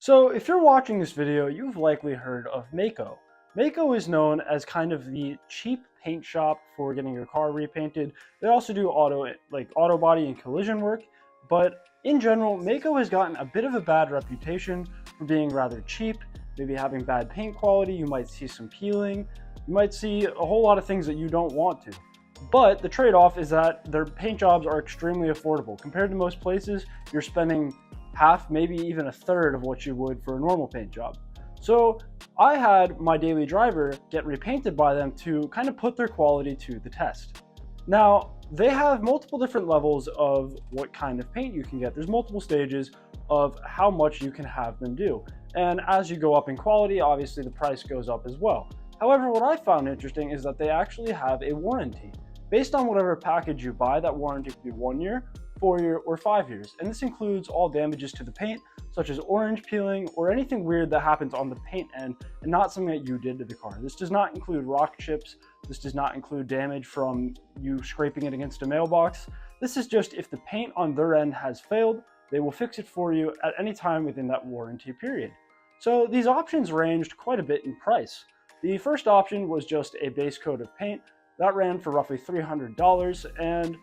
So if you're watching this video, you've likely heard of Maaco. Maaco is known as kind of the cheap paint shop for getting your car repainted. They also do auto body and collision work, but in general, Maaco has gotten a bit of a bad reputation for being rather cheap, maybe having bad paint quality. You might see some peeling. You might see a whole lot of things that you don't want to. But the trade-off is that their paint jobs are extremely affordable. Compared to most places, you're spending half, maybe even a third of what you would for a normal paint job. So I had my daily driver get repainted by them to kind of put their quality to the test. Now, they have multiple different levels of what kind of paint you can get. There's multiple stages of how much you can have them do. And as you go up in quality, obviously the price goes up as well. However, what I found interesting is that they actually have a warranty. Based on whatever package you buy, that warranty could be 1 year, 4 year, or 5 years. And this includes all damages to the paint, such as orange peeling or anything weird that happens on the paint end and not something that you did to the car. This does not include rock chips. This does not include damage from you scraping it against a mailbox. This is just if the paint on their end has failed, they will fix it for you at any time within that warranty period. So these options ranged quite a bit in price. The first option was just a base coat of paint. That ran for roughly $300 and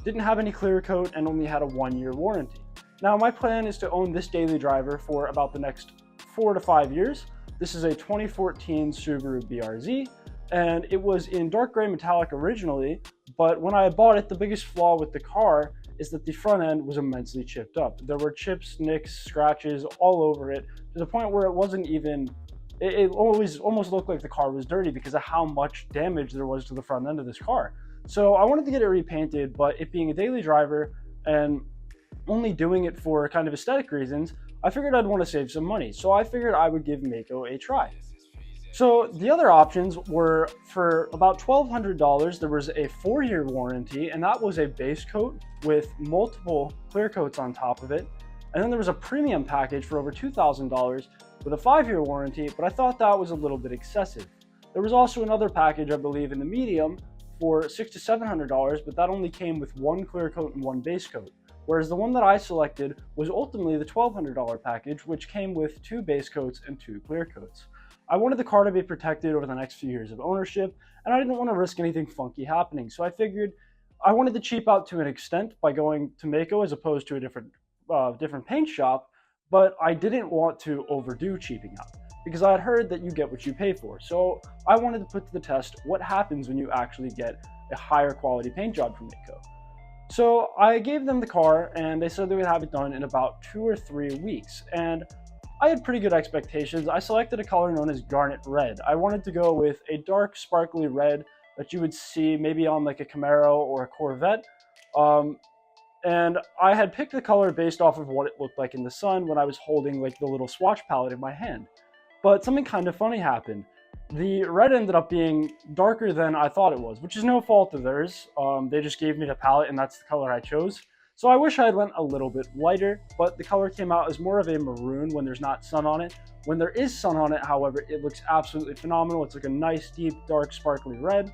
didn't have any clear coat and only had a 1-year warranty. Now my plan is to own this daily driver for about the next 4 to 5 years. This is a 2014 Subaru BRZ and it was in dark gray metallic originally, but when I bought it, the biggest flaw with the car is that the front end was immensely chipped up. There were chips, nicks, scratches all over it to the point where it wasn't even it always almost looked like the car was dirty because of how much damage there was to the front end of this car. So I wanted to get it repainted, but it being a daily driver and only doing it for kind of aesthetic reasons, I figured I'd want to save some money. So I figured I would give Maaco a try. So the other options were for about $1,200, there was a 4-year warranty, and that was a base coat with multiple clear coats on top of it. And then there was a premium package for over $2,000 with a 5-year warranty, but I thought that was a little bit excessive. There was also another package, I believe, in the medium for $600 to $700, but that only came with 1 clear coat and 1 base coat. Whereas the one that I selected was ultimately the $1,200 package, which came with 2 base coats and 2 clear coats. I wanted the car to be protected over the next few years of ownership, and I didn't want to risk anything funky happening. So I figured I wanted to cheap out to an extent by going to Maaco as opposed to a different paint shop, but I didn't want to overdo cheaping out because I had heard that you get what you pay for. So I wanted to put to the test what happens when you actually get a higher quality paint job from Maaco. So I gave them the car and they said they would have it done in about 2 or 3 weeks. And I had pretty good expectations. I selected a color known as garnet red. I wanted to go with a dark sparkly red that you would see maybe on like a Camaro or a Corvette. And I had picked the color based off of what it looked like in the sun when I was holding like the little swatch palette in my hand. But something kind of funny happened. The red ended up being darker than I thought it was, which is no fault of theirs. They just gave me the palette and that's the color I chose. So I wish I had went a little bit lighter, but the color came out as more of a maroon when there's not sun on it. When there is sun on it, however, it looks absolutely phenomenal. It's like a nice, deep, dark, sparkly red.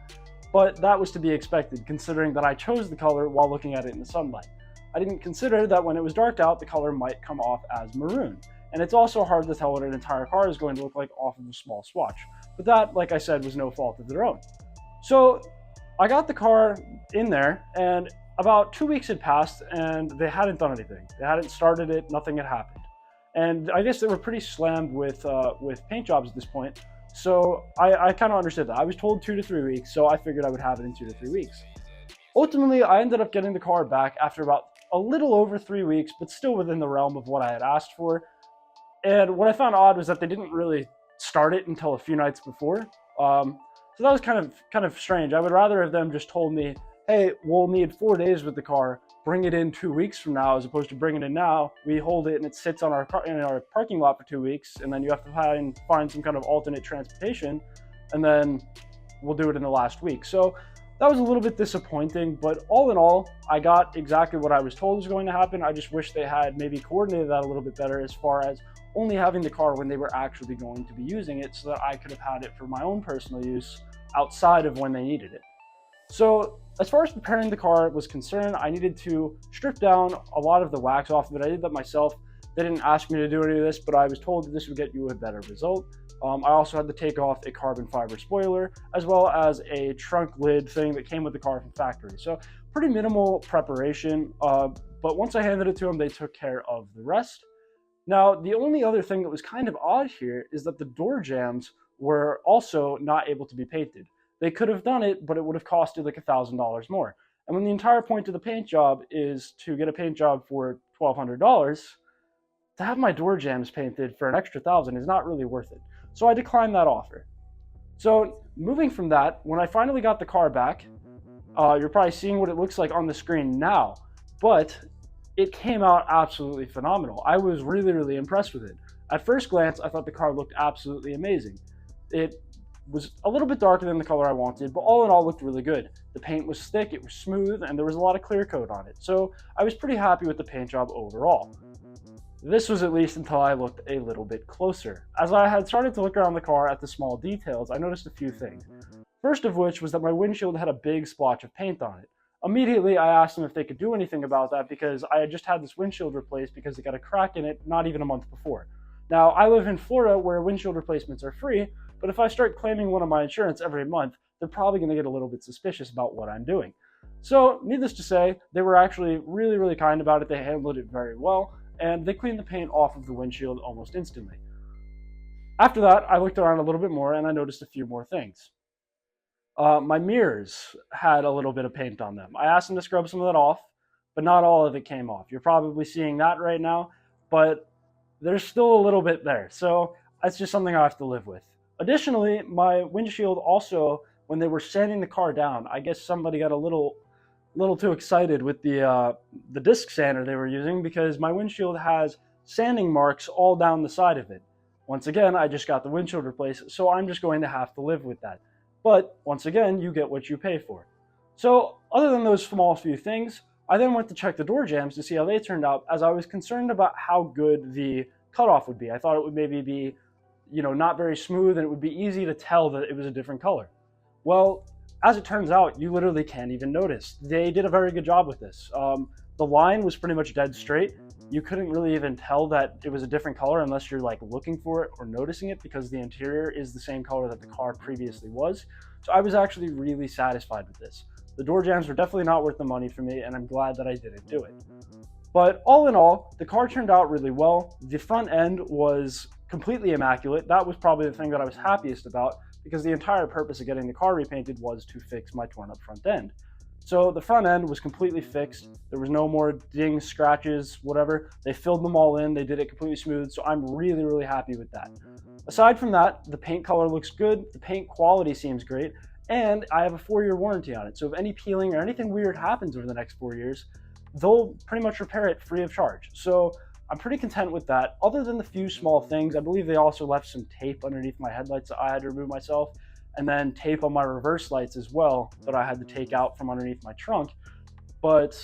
But that was to be expected, considering that I chose the color while looking at it in the sunlight. I didn't consider that when it was darked out, the color might come off as maroon. And it's also hard to tell what an entire car is going to look like off of a small swatch. But that, like I said, was no fault of their own. So I got the car in there, and about 2 weeks had passed, and they hadn't done anything. They hadn't started it, nothing had happened. And I guess they were pretty slammed with paint jobs at this point. So I kind of understood that. I was told 2 to 3 weeks, so I figured I would have it in 2 to 3 weeks. Ultimately, I ended up getting the car back after about a little over 3 weeks, but still within the realm of what I had asked for. And what I found odd was that they didn't really start it until a few nights before. So that was kind of strange. I would rather have them just told me, hey, we'll need 4 days with the car, bring it in 2 weeks from now, as opposed to bringing it in now. We hold it and it sits on in our parking lot for 2 weeks, and then you have to find some kind of alternate transportation, and then we'll do it in the last week. So that was a little bit disappointing, but all in all, I got exactly what I was told was going to happen. I just wish they had maybe coordinated that a little bit better as far as only having the car when they were actually going to be using it so that I could have had it for my own personal use outside of when they needed it. So as far as preparing the car was concerned, I needed to strip down a lot of the wax off of it. I did that myself. They didn't ask me to do any of this, but I was told that this would get you a better result. I also had to take off a carbon fiber spoiler, as well as a trunk lid thing that came with the car from factory. So pretty minimal preparation, but once I handed it to them, they took care of the rest. Now, the only other thing that was kind of odd here is that the door jambs were also not able to be painted. They could have done it, but it would have costed like $1,000 more. And when the entire point of the paint job is to get a paint job for $1,200, to have my door jambs painted for an extra $1,000 is not really worth it. So I declined that offer. So moving from that, when I finally got the car back, you're probably seeing what it looks like on the screen now, but it came out absolutely phenomenal. I was really, really impressed with it. At first glance, I thought the car looked absolutely amazing. It was a little bit darker than the color I wanted, but all in all looked really good. The paint was thick, it was smooth, and there was a lot of clear coat on it. So I was pretty happy with the paint job overall. This was at least until I looked a little bit closer. As I had started to look around the car at the small details, I noticed a few things. First of which was that my windshield had a big splotch of paint on it. Immediately, I asked them if they could do anything about that because I had just had this windshield replaced because it got a crack in it not even a month before. Now, I live in Florida where windshield replacements are free, but if I start claiming one on my insurance every month, they're probably going to get a little bit suspicious about what I'm doing. So, needless to say, they were actually really, really kind about it. They handled it very well, and they cleaned the paint off of the windshield almost instantly. After that, I looked around a little bit more and I noticed a few more things. My mirrors had a little bit of paint on them. I asked them to scrub some of that off, but not all of it came off. You're probably seeing that right now, but there's still a little bit there. So that's just something I have to live with. Additionally, my windshield also, when they were sanding the car down, I guess somebody got a little too excited with the disc sander they were using because my windshield has sanding marks all down the side of it. Once again, I just got the windshield replaced, so I'm just going to have to live with that. But once again, you get what you pay for. So other than those small few things, I then went to check the door jambs to see how they turned out, as I was concerned about how good the cutoff would be. I thought it would maybe be, not very smooth and it would be easy to tell that it was a different color. Well, as it turns out, you literally can't even notice. They did a very good job with this. The line was pretty much dead straight. You couldn't really even tell that it was a different color unless you're like looking for it or noticing it because the interior is the same color that the car previously was. So I was actually really satisfied with this. The door jambs were definitely not worth the money for me, and I'm glad that I didn't do it. But all in all, the car turned out really well. The front end was completely immaculate. That was probably the thing that I was happiest about because the entire purpose of getting the car repainted was to fix my torn up front end. So the front end was completely fixed. There was no more dings, scratches, whatever. They filled them all in. They did it completely smooth. So I'm really, really happy with that. Aside from that, the paint color looks good. The paint quality seems great. And I have a 4-year warranty on it. So if any peeling or anything weird happens over the next 4 years, they'll pretty much repair it free of charge. So I'm pretty content with that. Other than the few small things, I believe they also left some tape underneath my headlights that I had to remove myself, and then tape on my reverse lights as well that I had to take out from underneath my trunk. But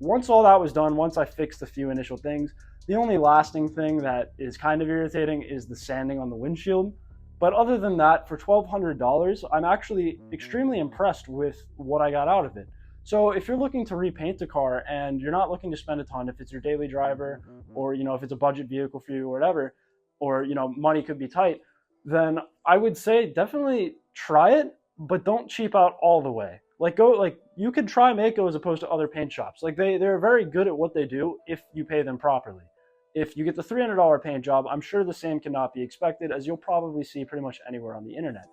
once all that was done, once I fixed a few initial things, the only lasting thing that is kind of irritating is the sanding on the windshield. But other than that, for $1,200, I'm actually extremely impressed with what I got out of it. So if you're looking to repaint a car and you're not looking to spend a ton, if it's your daily driver or, if it's a budget vehicle for you or whatever, or, money could be tight, then I would say definitely try it, but don't cheap out all the way. You could try Maaco as opposed to other paint shops. They're very good at what they do if you pay them properly. If you get the $300 paint job, I'm sure the same cannot be expected, as you'll probably see pretty much anywhere on the internet.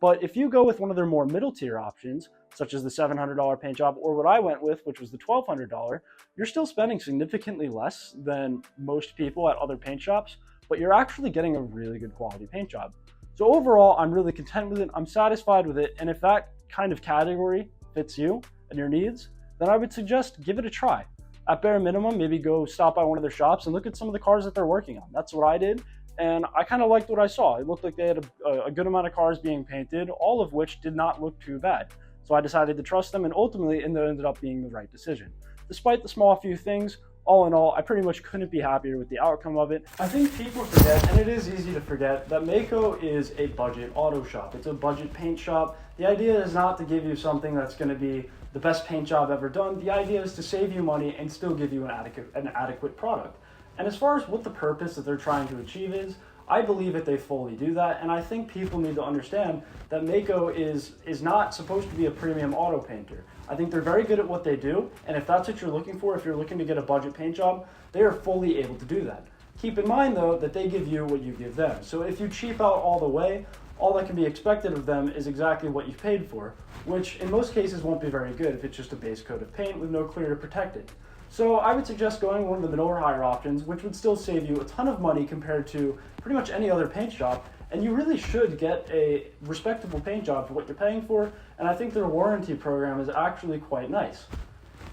But if you go with one of their more middle tier options, such as the $700 paint job, or what I went with, which was the $1,200, you're still spending significantly less than most people at other paint shops, but you're actually getting a really good quality paint job. So overall, I'm really content with it. I'm satisfied with it. And if that kind of category fits you and your needs, then I would suggest give it a try. At bare minimum, maybe go stop by one of their shops and look at some of the cars that they're working on. That's what I did. And I kind of liked what I saw. It looked like they had a good amount of cars being painted, all of which did not look too bad. So I decided to trust them, and ultimately it ended up being the right decision. Despite the small few things, all in all, I pretty much couldn't be happier with the outcome of it. I think people forget, and it is easy to forget, that Maaco is a budget auto shop. It's a budget paint shop. The idea is not to give you something that's going to be the best paint job ever done. The idea is to save you money and still give you an adequate product. And as far as what the purpose that they're trying to achieve is, I believe that they fully do that, and I think people need to understand that Maaco is not supposed to be a premium auto painter. I think they're very good at what they do, and if that's what you're looking for, if you're looking to get a budget paint job, they are fully able to do that. Keep in mind though that they give you what you give them. So if you cheap out all the way, all that can be expected of them is exactly what you paid for, which in most cases won't be very good if it's just a base coat of paint with no clear to protect it. So I would suggest going one of the middle or higher options, which would still save you a ton of money compared to pretty much any other paint job, and you really should get a respectable paint job for what you're paying for, and I think their warranty program is actually quite nice.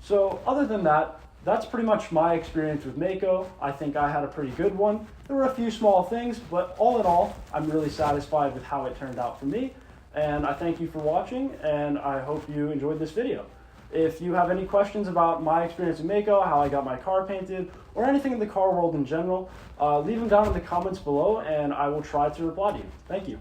So other than that, that's pretty much my experience with Maaco. I think I had a pretty good one. There were a few small things, but all in all, I'm really satisfied with how it turned out for me, and I thank you for watching, and I hope you enjoyed this video. If you have any questions about my experience with Maaco, how I got my car painted, or anything in the car world in general, leave them down in the comments below and I will try to reply to you. Thank you.